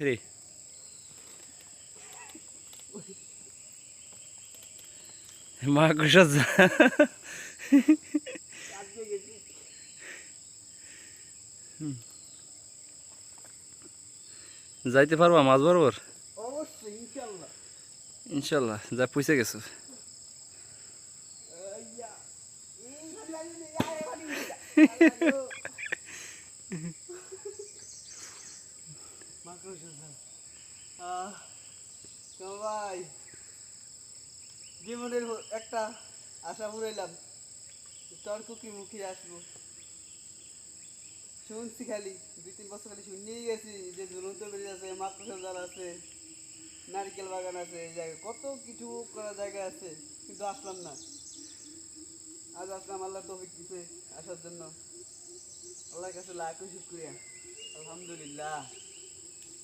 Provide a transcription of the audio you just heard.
রে মাকড়সা যাইতে পারবা মাছ বরাবর? অবশ্যই ইনশাআল্লাহ। ইনশাল্লাহ যা পয়সা গেছো। ভাই জীবনের একটা আশা পুরাইলাম, তর্ক কি মুখে আসবো। শুনছি খালি 2-3 বছর খালি শুনেই গেছি যে ঝুলন্ত ব্রিজ আছে, মাকড়সার জাল আছে, নারকেল বাগান আছে, এই জায়গায় কত কিছু করার জায়গা আছে, কিন্তু আসলাম না। আজ আসলাম আল্লাহ তৌফিক দিতে আসার জন্য। আল্লাহর কাছে লাখো শুকরিয়া, আলহামদুলিল্লাহ।